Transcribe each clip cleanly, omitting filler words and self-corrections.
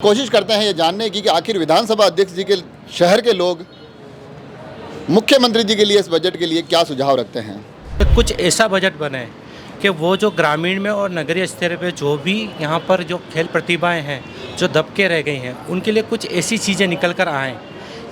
कोशिश करते हैं ये जानने की कि आखिर विधानसभा अध्यक्ष जी के शहर के लोग मुख्यमंत्री जी के लिए इस बजट के लिए क्या सुझाव रखते हैं। कुछ ऐसा बजट बने कि वो जो ग्रामीण में और नगरीय स्तर पे जो भी यहाँ पर जो खेल प्रतिभाएं हैं जो दबके रह गई हैं उनके लिए कुछ ऐसी चीज़ें निकल कर आएँ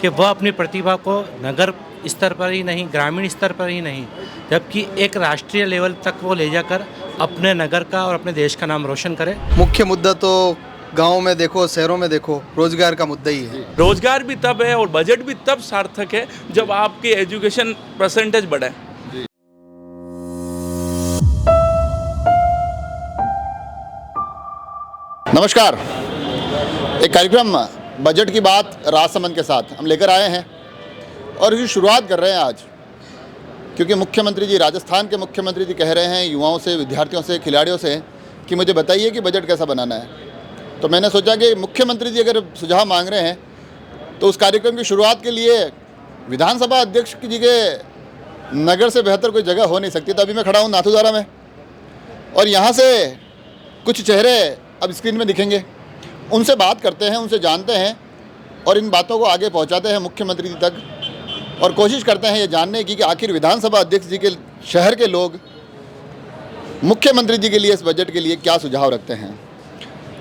कि वह अपनी प्रतिभा को नगर स्तर पर ही नहीं, ग्रामीण स्तर पर ही नहीं, जबकि एक राष्ट्रीय लेवल तक वो ले जाकर अपने नगर का और अपने देश का नाम रोशन करे। मुख्य मुद्दा तो गाँव में देखो, शहरों में देखो, रोजगार का मुद्दा ही है। रोजगार भी तब है और बजट भी तब सार्थक है जब आपकी एजुकेशन परसेंटेज बढ़े। नमस्कार, एक कार्यक्रम बजट की बात राजसमंद के साथ हम लेकर आए हैं और इसकी शुरुआत कर रहे हैं आज, क्योंकि मुख्यमंत्री जी, राजस्थान के मुख्यमंत्री जी कह रहे हैं युवाओं से, विद्यार्थियों से, खिलाड़ियों से कि मुझे बताइए कि बजट कैसा बनाना है। तो मैंने सोचा कि मुख्यमंत्री जी अगर सुझाव मांग रहे हैं तो उस कार्यक्रम की शुरुआत के लिए विधानसभा अध्यक्ष जी के नगर से बेहतर कोई जगह हो नहीं सकती। तो अभी मैं खड़ा हूँ नाथूद्वारा में और यहाँ से कुछ चेहरे अब स्क्रीन में दिखेंगे, उनसे बात करते हैं, उनसे जानते हैं और इन बातों को आगे पहुँचाते हैं मुख्यमंत्री जी तक और कोशिश करते हैं ये जानने की कि आखिर विधानसभा अध्यक्ष जी के शहर के लोग मुख्यमंत्री जी के लिए इस बजट के लिए क्या सुझाव रखते हैं।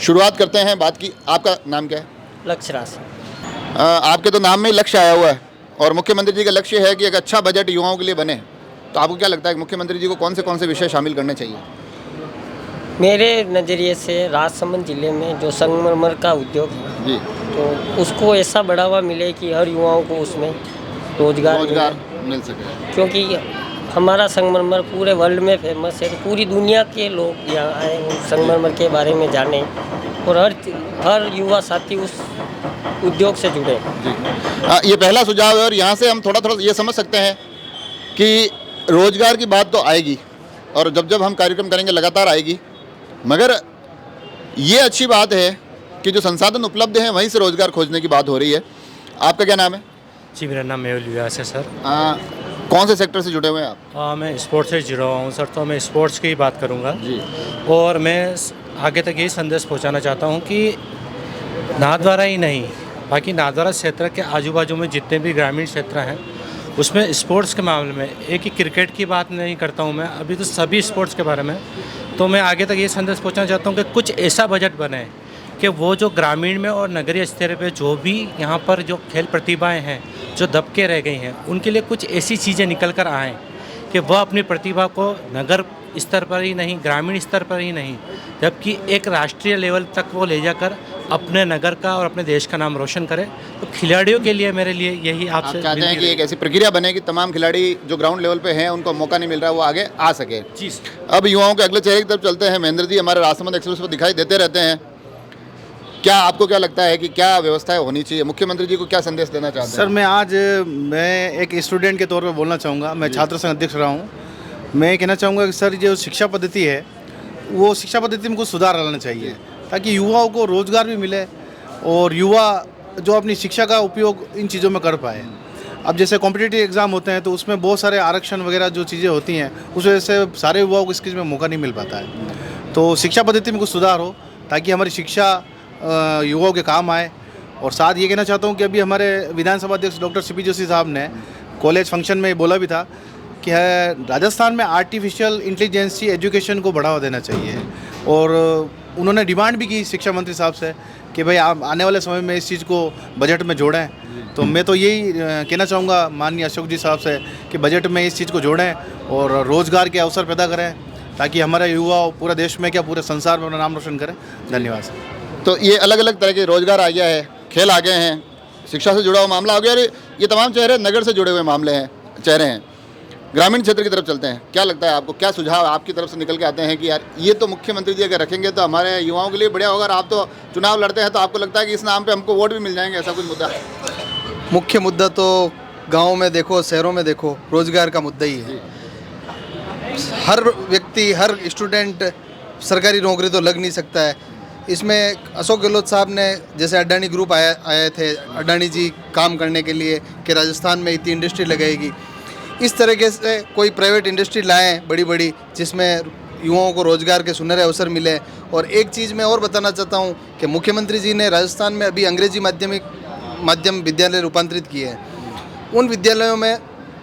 शुरुआत करते हैं बात की। आपका नाम क्या है? लक्ष्य राशि। आपके तो नाम में ही लक्ष्य आया हुआ है और मुख्यमंत्री जी का लक्ष्य है कि एक अच्छा बजट युवाओं के लिए बने। तो आपको क्या लगता है कि मुख्यमंत्री जी को कौन से विषय शामिल करने चाहिए? मेरे नज़रिए से राजसमंद जिले में जो संगमरमर का उद्योग है जी, तो उसको ऐसा बढ़ावा मिले कि हर युवाओं को उसमें रोजगार मिल सके, क्योंकि हमारा संगमरमर पूरे वर्ल्ड में फेमस है। तो पूरी दुनिया के लोग यहाँ आए, उस संगमरमर के बारे में जाने और हर युवा साथी उस उद्योग से जुड़े। जी, ये पहला सुझाव है और यहाँ से हम थोड़ा ये समझ सकते हैं कि रोजगार की बात तो आएगी और जब हम कार्यक्रम करेंगे लगातार आएगी, मगर ये अच्छी बात है कि जो संसाधन उपलब्ध हैं वहीं से रोजगार खोजने की बात हो रही है। आपका क्या नाम है? जी, मेरा नाम मेहुल व्यास है सर। कौन से सेक्टर से जुड़े हुए हैं आप? मैं स्पोर्ट्स से जुड़ा हुआ हूँ सर, तो मैं स्पोर्ट्स की ही बात करूँगा जी। और मैं आगे तक यही संदेश पहुँचाना चाहता हूँ कि नाथद्वारा ही नहीं, बाकी नाथद्वारा क्षेत्र के आजू बाजू में जितने भी ग्रामीण क्षेत्र हैं उसमें स्पोर्ट्स के मामले में, एक ही क्रिकेट की बात नहीं करता हूँ मैं, अभी तो सभी स्पोर्ट्स के बारे में, तो मैं आगे तक ये संदेश पहुँचाना चाहता हूँ कि कुछ ऐसा बजट बने कि वो जो ग्रामीण में और नगरीय स्तर पे जो भी यहाँ पर जो खेल प्रतिभाएं हैं जो दबके रह गई हैं उनके लिए कुछ ऐसी चीज़ें निकल कर आएँ कि वह अपनी प्रतिभा को नगर स्तर पर ही नहीं, ग्रामीण स्तर पर ही नहीं, जबकि एक राष्ट्रीय लेवल तक वो ले जाकर अपने नगर का और अपने देश का नाम रोशन करे। तो खिलाड़ियों के लिए मेरे लिए यही आप चाहते हैं कि एक ऐसी प्रक्रिया बने कि तमाम खिलाड़ी जो ग्राउंड लेवल पे हैं उनको मौका नहीं मिल रहा है वो आगे आ सके। जी। अब युवाओं के अगले चेहरे की तरफ चलते हैं। महेंद्र जी हमारे राजसमंद एक्सप्रेस पर दिखाई देते रहते हैं। क्या आपको क्या लगता है कि क्या व्यवस्थाएं होनी चाहिए? मुख्यमंत्री जी को क्या संदेश देना चाहते हैं? सर, मैं एक स्टूडेंट के तौर पर बोलना चाहूँगा। मैं छात्र संघ अध्यक्ष रहा हूँ। मैं कहना चाहूँगा कि सर, जो शिक्षा पद्धति है वो शिक्षा पद्धति में कुछ सुधार लाना चाहिए ताकि युवाओं को रोज़गार भी मिले और युवा जो अपनी शिक्षा का उपयोग इन चीज़ों में कर पाए। अब जैसे कॉम्पिटिटिव एग्ज़ाम होते हैं तो उसमें बहुत सारे आरक्षण वगैरह जो चीज़ें होती हैं उस वजह से सारे युवाओं को इस चीज़ में मौका नहीं मिल पाता है। तो शिक्षा पद्धति में कुछ सुधार हो ताकि हमारी शिक्षा युवाओं के काम आए। और साथ ये कहना चाहता हूँ कि अभी हमारे विधानसभा अध्यक्ष डॉक्टर सीपी जोशी साहब ने कॉलेज फंक्शन में बोला भी था कि राजस्थान में आर्टिफिशियल इंटेलिजेंसी एजुकेशन को बढ़ावा देना चाहिए और उन्होंने डिमांड भी की शिक्षा मंत्री साहब से कि भाई आप आने वाले समय में इस चीज़ को बजट में जोड़ें। तो मैं तो यही कहना चाहूँगा माननीय अशोक जी साहब से कि बजट में इस चीज़ को जोड़ें और रोज़गार के अवसर पैदा करें ताकि हमारे युवा पूरे देश में क्या पूरे संसार में अपना नाम रोशन करें। धन्यवाद सर। तो ये अलग अलग तरह के रोजगार आ गया है, खेल आ गए हैं, शिक्षा से जुड़ा हुआ मामला हो गया और ये तमाम चेहरे नगर से जुड़े हुए मामले हैं, चेहरे हैं। ग्रामीण क्षेत्र की तरफ चलते हैं। क्या लगता है आपको, क्या सुझाव आपकी तरफ से निकल के आते हैं कि यार ये तो मुख्यमंत्री जी अगर रखेंगे तो हमारे युवाओं के लिए बढ़िया होगा? और आप तो चुनाव लड़ते हैं तो आपको लगता है कि इस नाम पे हमको वोट भी मिल जाएंगे, ऐसा कुछ मुद्दा? मुख्य मुद्दा तो गाँव में देखो, शहरों में देखो, रोज़गार का मुद्दा ही है। हर व्यक्ति, हर स्टूडेंट सरकारी नौकरी तो लग नहीं सकता है। इसमें अशोक गहलोत साहब ने जैसे अडानी ग्रुप आए थे, अडानी जी काम करने के लिए कि राजस्थान में इतनी इंडस्ट्री लगाएगी, इस तरीके से कोई प्राइवेट इंडस्ट्री लाएं बड़ी बड़ी जिसमें युवाओं को रोजगार के सुनहरे अवसर मिले। और एक चीज़ मैं और बताना चाहता हूँ कि मुख्यमंत्री जी ने राजस्थान में अभी अंग्रेजी माध्यम विद्यालय रूपांतरित किए हैं। उन विद्यालयों में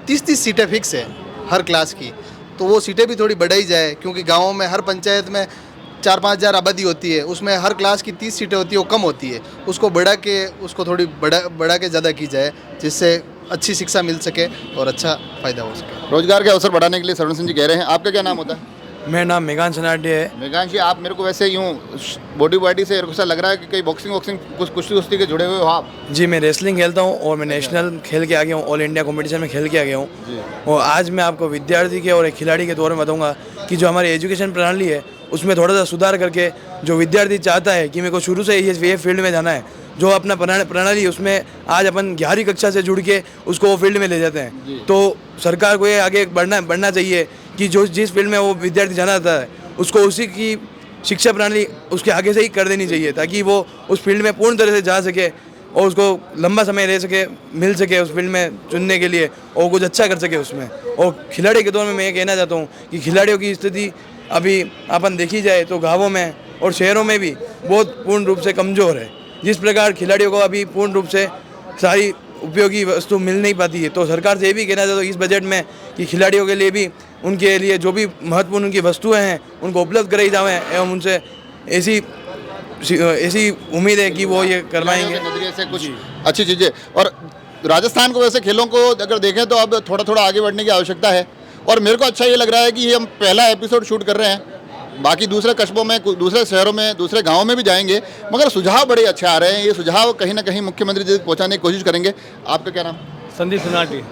30-30 सीटें फिक्स है हर क्लास की, तो वो सीटें भी थोड़ी बढ़ाई जाए, क्योंकि गाँवों में हर पंचायत में 4-5 हज़ार आबादी होती है, उसमें हर क्लास की 30 सीटें होती है, वो कम होती है। उसको बढ़ा के उसको थोड़ी बढ़ा के ज़्यादा की जाए, जिससे अच्छी शिक्षा मिल सके और अच्छा फ़ायदा हो सके। रोजगार के अवसर बढ़ाने के लिए सरवण सिंह जी कह रहे हैं। आपका क्या नाम होता है? मेरा नाम मेघान सनाडे है। मेघांश जी, आप मेरे को वैसे यूँ बॉडी से ऐसा लग रहा है कि कहीं बॉक्सिंग कुश्ती के जुड़े हुए हो आप। जी, मैं रेसलिंग खेलता हूँ और मैं नेशनल खेल के आ गया हूँ, ऑल इंडिया कंपटीशन में खेल के आ गया हूँ। और आज मैं आपको विद्यार्थी के और एक खिलाड़ी के तौर में बताऊँगा कि जो हमारी एजुकेशन प्रणाली है उसमें थोड़ा सा सुधार करके, जो विद्यार्थी चाहता है कि मेरे को शुरू से ये फील्ड में जाना है, जो अपना प्रणाली है उसमें आज अपन 11वीं कक्षा से जुड़ के उसको वो फील्ड में ले जाते हैं। तो सरकार को ये आगे बढ़ना चाहिए कि जो जिस फील्ड में वो विद्यार्थी जाना चाहता है उसको उसी की शिक्षा प्रणाली उसके आगे से ही कर देनी चाहिए, ताकि वो उस फील्ड में पूर्ण तरह से जा सके और उसको लंबा समय मिल सके उस फील्ड में चुनने के लिए और कुछ अच्छा कर सके उसमें। और खिलाड़ी के तौर में मैं ये कहना चाहता हूँ कि खिलाड़ियों की स्थिति अभी अपन देखी जाए तो गाँवों में और शहरों में भी बहुत पूर्ण रूप से कमज़ोर है। जिस प्रकार खिलाड़ियों को अभी पूर्ण रूप से सारी उपयोगी वस्तु मिल नहीं पाती है, तो सरकार से ये भी कहना चाहता हूँ इस बजट में कि खिलाड़ियों के लिए भी उनके लिए जो भी महत्वपूर्ण उनकी वस्तुएं हैं उनको उपलब्ध कराई जाएँ एवं उनसे ऐसी उम्मीद है कि वो ये करवाएंगे नजरिए से कुछ अच्छी चीज़ें। और राजस्थान को वैसे खेलों को अगर देखें तो अब थोड़ा थोड़ा आगे बढ़ने की आवश्यकता है। और मेरे को अच्छा ये लग रहा है कि हम पहला एपिसोड शूट कर रहे हैं, बाकी दूसरे कस्बों में, दूसरे शहरों में, दूसरे गांवों में भी जाएंगे, मगर सुझाव बड़े अच्छे आ रहे हैं। ये सुझाव कहीं ना कहीं मुख्यमंत्री जी तक पहुंचाने की कोशिश करेंगे। आपका क्या नाम? संदीप सनाटी।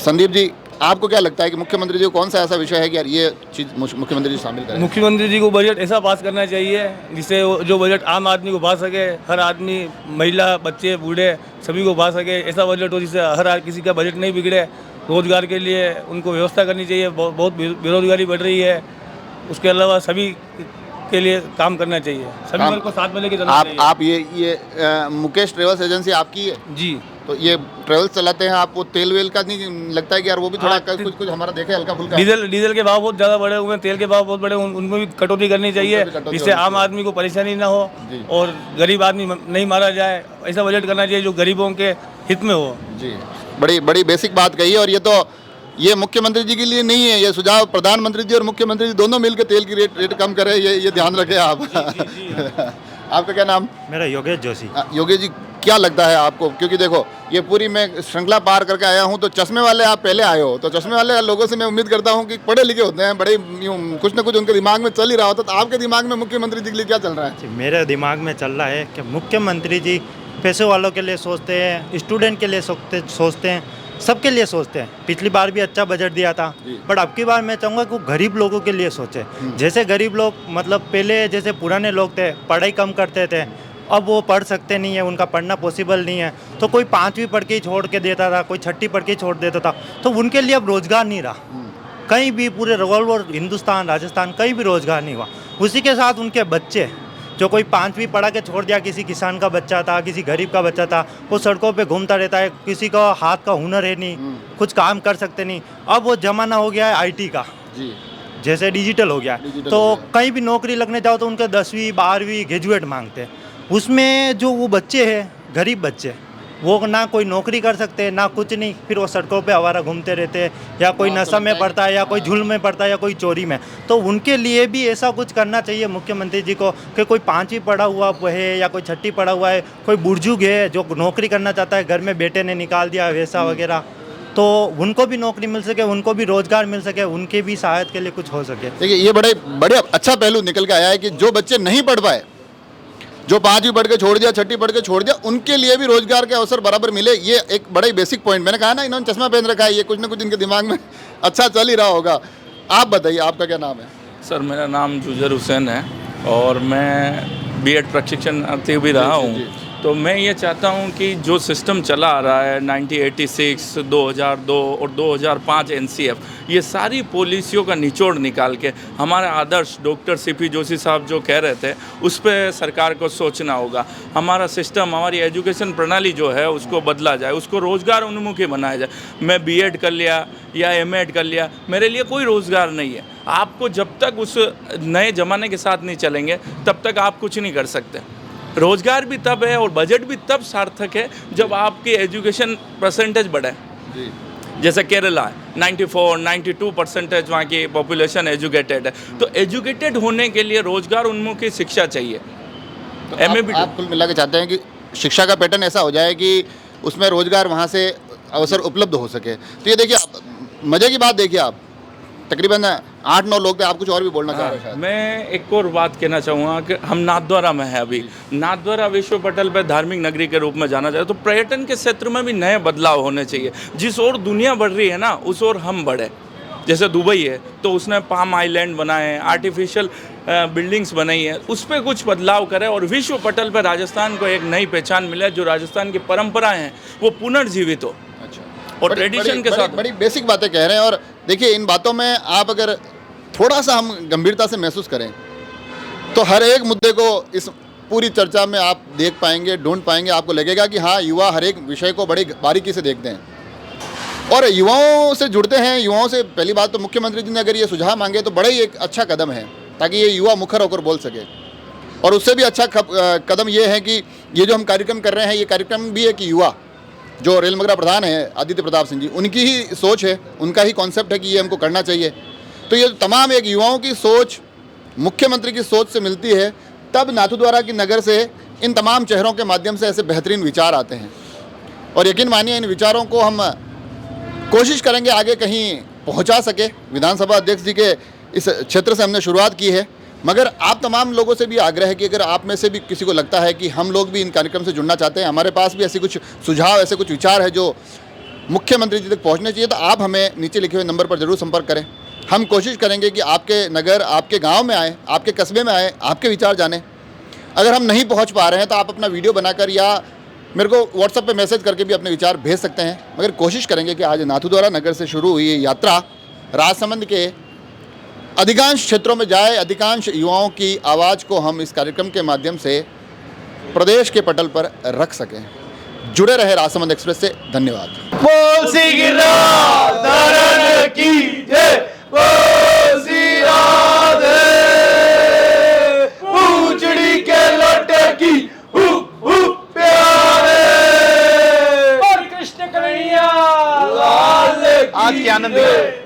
संदीप जी, आपको क्या लगता है कि मुख्यमंत्री जी को कौन सा ऐसा विषय है कि यार ये चीज़ मुख्यमंत्री जी शामिल करें? मुख्यमंत्री जी को बजट ऐसा पास करना चाहिए जिससे जो बजट आम आदमी को पा सके, हर आदमी, महिला, बच्चे, बूढ़े सभी को पा सके। ऐसा बजट हो जिससे हर किसी का बजट नहीं बिगड़े। रोजगार के लिए उनको व्यवस्था करनी चाहिए, बहुत बेरोजगारी बढ़ रही है। उसके अलावा सभी के लिए काम करना चाहिए, सभी वर्ग को साथ में लेके चलना चाहिए। आप ये मुकेश ट्रेवल्स एजेंसी आपकी है जी। तो ये ट्रेवल्स चलाते हैं आप, वो तेल वेल का नहीं लगता है कि यार वो भी थोड़ा कुछ हमारा देखे हल्का फुल्का? डीजल के भाव बहुत ज़्यादा बढ़े हुए हैं, तेल के भाव बहुत बढ़े, उनमें भी कटौती करनी चाहिए जिससे आम आदमी को परेशानी ना हो और गरीब आदमी नहीं मारा जाए। ऐसा बजट करना चाहिए जो गरीबों के हित में हो। जी, बड़ी बेसिक बात कही है। और ये मुख्यमंत्री जी के लिए नहीं है, ये सुझाव प्रधानमंत्री जी और मुख्यमंत्री जी दोनों मिलकर तेल की रेट कम करें, ये ध्यान रखें आप। आपका क्या नाम? मेरा योगेश जोशी। योगेश जी, क्या लगता है आपको? क्योंकि देखो ये पूरी मैं श्रृंखला पार करके आया हूँ, तो चश्मे वाले आप पहले आए हो, तो चश्मे वाले लोगों से मैं उम्मीद करता हूँ कि पढ़े लिखे होते हैं, बड़े कुछ ना कुछ उनके दिमाग में चल ही रहा होता। तो आपके दिमाग में मुख्यमंत्री जी के लिए क्या चल रहा है? मेरे दिमाग में चल रहा है कि मुख्यमंत्री जी पैसे वालों के लिए सोचते हैं, स्टूडेंट के लिए सोचते हैं, सबके लिए सोचते हैं। पिछली बार भी अच्छा बजट दिया था, बट अब की बार मैं चाहूँगा कि वो गरीब लोगों के लिए सोचे। जैसे गरीब लोग, मतलब पहले जैसे पुराने लोग थे, पढ़ाई कम करते थे, अब वो पढ़ सकते नहीं है, उनका पढ़ना पॉसिबल नहीं है, तो कोई 5वीं पढ़ के ही छोड़ के देता था, कोई 6ठी पढ़ के ही छोड़ देता था, तो उनके लिए अब रोज़गार नहीं रहा। कहीं भी पूरे ऑल ओवर हिंदुस्तान, राजस्थान, कहीं भी रोज़गार नहीं हुआ। उसी के साथ उनके बच्चे, जो कोई 5वीं पढ़ा के छोड़ दिया, किसी किसान का बच्चा था, किसी गरीब का बच्चा था, वो सड़कों पे घूमता रहता है, किसी का हाथ का हुनर है नहीं, कुछ काम कर सकते नहीं। अब वो ज़माना हो गया है आईटी का, जैसे डिजिटल हो गया, तो कहीं भी नौकरी लगने जाओ तो उनके 10वीं 12वीं ग्रेजुएट मांगते हैं। उसमें जो वो बच्चे हैं, गरीब बच्चे, वो ना कोई नौकरी कर सकते, ना कुछ नहीं, फिर वो सड़कों पे आवारा घूमते रहते हैं, या कोई नशा में पड़ता है, या कोई झुल में पड़ता है, या कोई चोरी में। तो उनके लिए भी ऐसा कुछ करना चाहिए मुख्यमंत्री जी को कि कोई 5वीं पढ़ा हुआ है या कोई 6ठी पढ़ा हुआ है, कोई बुजुर्ग है जो नौकरी करना चाहता है, घर में बेटे ने निकाल दिया वैसा वगैरह, तो उनको भी नौकरी मिल सके, उनको भी रोजगार मिल सके, उनके भी सहायता के लिए कुछ हो सके। देखिए, ये बड़े अच्छा पहलू निकल के आया है कि जो बच्चे नहीं पढ़ पाए, जो 5वीं पढ़ के छोड़ दिया, 6ठी पढ़ के छोड़ दिया, उनके लिए भी रोजगार के अवसर बराबर मिले। ये एक बड़ा ही बेसिक पॉइंट, मैंने कहा ना, इन्होंने चश्मा पहन रखा है, ये कुछ ना कुछ इनके दिमाग में अच्छा चल ही रहा होगा। आप बताइए, आपका क्या नाम है? सर, मेरा नाम जुजर हुसैन है और मैं बीएड प्रशिक्षणार्थी भी रहा हूँ तो मैं ये चाहता हूँ कि जो सिस्टम चला आ रहा है 1986, 2002 और 2005 NCF, ये सारी पॉलिसियों का निचोड़ निकाल के हमारे आदर्श डॉक्टर CP जोशी साहब जो कह रहे थे उस पर सरकार को सोचना होगा। हमारा सिस्टम, हमारी एजुकेशन प्रणाली जो है उसको बदला जाए, उसको रोज़गार उन्मुखी बनाया जाए। मैं B.Ed कर लिया या M.Ed कर लिया, मेरे लिए कोई रोज़गार नहीं है। आपको जब तक उस नए ज़माने के साथ नहीं चलेंगे तब तक आप कुछ नहीं कर सकते। रोज़गार भी तब है और बजट भी तब सार्थक है जब आपकी एजुकेशन परसेंटेज बढ़े। जैसे केरला है 94-92% वहाँ की पॉपुलेशन एजुकेटेड है। तो एजुकेटेड होने के लिए रोज़गार उन्मुखी शिक्षा चाहिए। तो आप कुल मिला के चाहते हैं कि शिक्षा का पैटर्न ऐसा हो जाए कि उसमें रोज़गार वहाँ से अवसर उपलब्ध हो सके। तो ये देखिए, मज़े की बात देखिए, आप तकरीबन 8-9 लोग थे। आप कुछ और भी बोलना चाह रहे हैं? मैं एक और बात कहना चाहूँगा कि हम नाथद्वारा में है अभी। नाथद्वारा विश्व पटल पर धार्मिक नगरी के रूप में जाना जाए तो पर्यटन के क्षेत्र में भी नए बदलाव होने चाहिए। जिस ओर दुनिया बढ़ रही है ना, उस ओर हम बढ़े। जैसे दुबई है तो उसने पाम आइलैंड बनाए हैं, आर्टिफिशियल बिल्डिंग्स बनाई है, उस पर कुछ बदलाव करें और विश्व पटल पर राजस्थान को एक नई पहचान मिले। जो राजस्थान की परंपराएं हैं वो पुनर्जीवित हो और ट्रेडिशन के साथ। बड़ी बेसिक बातें कह रहे हैं। और देखिए, इन बातों में आप अगर थोड़ा सा हम गंभीरता से महसूस करें तो हर एक मुद्दे को इस पूरी चर्चा में आप देख पाएंगे, ढूंढ पाएंगे। आपको लगेगा कि हाँ, युवा हर एक विषय को बड़ी बारीकी से देखते हैं और युवाओं से जुड़ते हैं। युवाओं से पहली बात तो मुख्यमंत्री जी ने अगर ये सुझाव मांगे तो बड़ा ही एक अच्छा कदम है ताकि ये युवा मुखर होकर बोल सके। और उससे भी अच्छा कदम ये है कि ये जो हम कार्यक्रम कर रहे हैं, ये कार्यक्रम भी है कि युवा जो रेल मंगरा प्रधान है आदित्य प्रताप सिंह जी, उनकी ही सोच है, उनका ही कॉन्सेप्ट है कि ये हमको करना चाहिए। तो ये तमाम एक युवाओं की सोच मुख्यमंत्री की सोच से मिलती है, तब नाथद्वारा की नगर से इन तमाम चेहरों के माध्यम से ऐसे बेहतरीन विचार आते हैं। और यकीन मानिए, इन विचारों को हम कोशिश करेंगे आगे कहीं पहुंचा सके। विधानसभा अध्यक्ष जी के इस क्षेत्र से हमने शुरुआत की है, मगर आप तमाम लोगों से भी आग्रह है कि अगर आप में से भी किसी को लगता है कि हम लोग भी इन कार्यक्रम से जुड़ना चाहते हैं, हमारे पास भी ऐसे कुछ सुझाव, ऐसे कुछ विचार है जो मुख्यमंत्री जी तक पहुंचने चाहिए, तो आप हमें नीचे लिखे हुए नंबर पर ज़रूर संपर्क करें। हम कोशिश करेंगे कि आपके नगर, आपके गांव में आए, आपके कस्बे में आए, आपके विचार जानें। अगर हम नहीं पहुंच पा रहे हैं तो आप अपना वीडियो बनाकर या मेरे को व्हाट्सएप पे मैसेज करके भी अपने विचार भेज सकते हैं। मगर कोशिश करेंगे कि आज नाथद्वारा नगर से शुरू हुई ये यात्रा राजसमंद के अधिकांश क्षेत्रों में जाए, अधिकांश युवाओं की आवाज़ को हम इस कार्यक्रम के माध्यम से प्रदेश के पटल पर रख सकें। जुड़े रहे राजसमंद एक्सप्रेस से। धन्यवाद। आज के आनंद